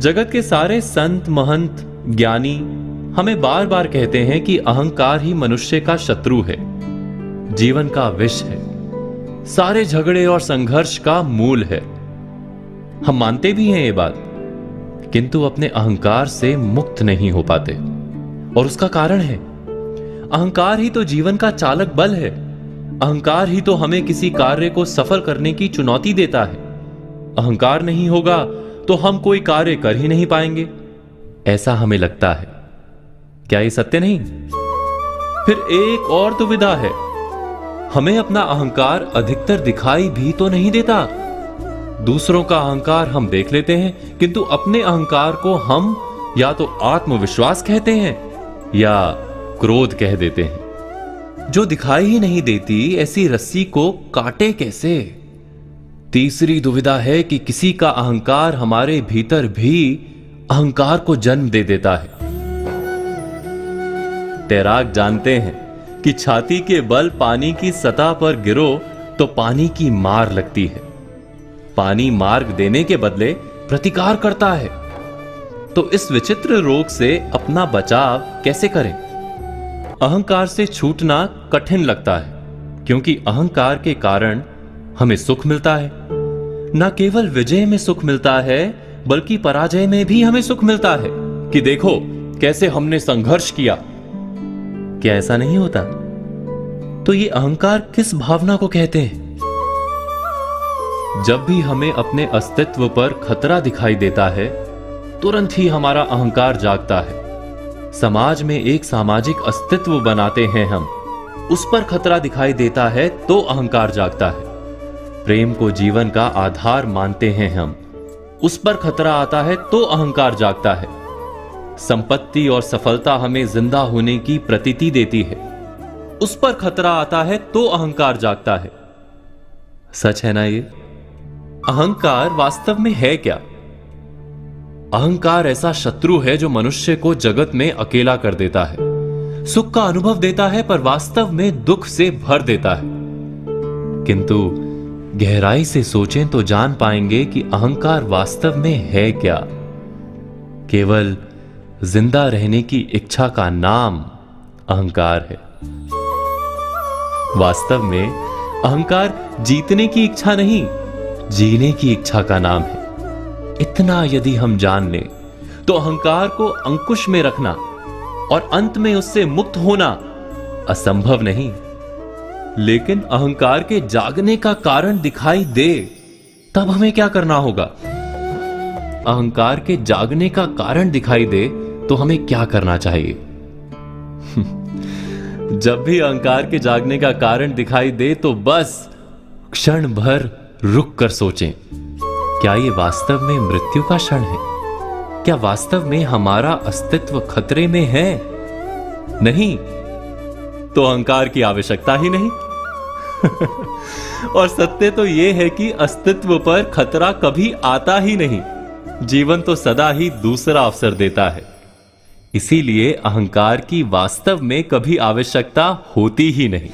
जगत के सारे संत महंत ज्ञानी हमें बार बार कहते हैं कि अहंकार ही मनुष्य का शत्रु है, जीवन का विष है, सारे झगड़े और संघर्ष का मूल है। हम मानते भी हैं ये बात, किंतु अपने अहंकार से मुक्त नहीं हो पाते। और उसका कारण है अहंकार ही तो जीवन का चालक बल है। अहंकार ही तो हमें किसी कार्य को सफल करने की चुनौती देता है। अहंकार नहीं होगा तो हम कोई कार्य कर ही नहीं पाएंगे, ऐसा हमें लगता है। क्या ये सत्य नहीं? फिर एक और दुविधा है, हमें अपना अहंकार अधिकतर दिखाई भी तो नहीं देता। दूसरों का अहंकार हम देख लेते हैं, किंतु अपने अहंकार को हम या तो आत्मविश्वास कहते हैं या क्रोध कह देते हैं। जो दिखाई ही नहीं देती ऐसी रस्सी को काटे कैसे? तीसरी दुविधा है कि किसी का अहंकार हमारे भीतर भी अहंकार को जन्म दे देता है। तैराक जानते हैं कि छाती के बल पानी की सतह पर गिरो तो पानी की मार लगती है। पानी मार्ग देने के बदले प्रतिकार करता है। तो इस विचित्र रोग से अपना बचाव कैसे करें? अहंकार से छूटना कठिन लगता है, क्योंकि अहंकार के कारण हमें सुख मिलता है। न केवल विजय में सुख मिलता है, बल्कि पराजय में भी हमें सुख मिलता है कि देखो कैसे हमने संघर्ष किया। क्या ऐसा नहीं होता? तो ये अहंकार किस भावना को कहते हैं? जब भी हमें अपने अस्तित्व पर खतरा दिखाई देता है, तुरंत ही हमारा अहंकार जागता है। समाज में एक सामाजिक अस्तित्व बनाते हैं हम, उस पर खतरा दिखाई देता है तो अहंकार जागता है। प्रेम को जीवन का आधार मानते हैं हम, उस पर खतरा आता है तो अहंकार जागता है। संपत्ति और सफलता हमें जिंदा होने की प्रतीति देती है, उस पर खतरा आता है तो अहंकार जागता है। सच है ना ये? अहंकार वास्तव में है क्या? अहंकार ऐसा शत्रु है जो मनुष्य को जगत में अकेला कर देता है, सुख का अनुभव देता है पर वास्तव में दुख से भर देता है। किंतु गहराई से सोचें तो जान पाएंगे कि अहंकार वास्तव में है क्या? केवल जिंदा रहने की इच्छा का नाम अहंकार है। वास्तव में अहंकार जीतने की इच्छा नहीं, जीने की इच्छा का नाम है। इतना यदि हम जान लें तो अहंकार को अंकुश में रखना और अंत में उससे मुक्त होना असंभव नहीं। लेकिन अहंकार के जागने का कारण दिखाई दे तब हमें क्या करना होगा? अहंकार के जागने का कारण दिखाई दे तो हमें क्या करना चाहिए? जब भी अहंकार के जागने का कारण दिखाई दे तो बस क्षण भर रुक कर सोचें, क्या ये वास्तव में मृत्यु का क्षण है? क्या वास्तव में हमारा अस्तित्व खतरे में है? नहीं तो अहंकार की आवश्यकता ही नहीं। और सत्य तो यह है कि अस्तित्व पर खतरा कभी आता ही नहीं। जीवन तो सदा ही दूसरा अवसर देता है। इसीलिए अहंकार की वास्तव में कभी आवश्यकता होती ही नहीं।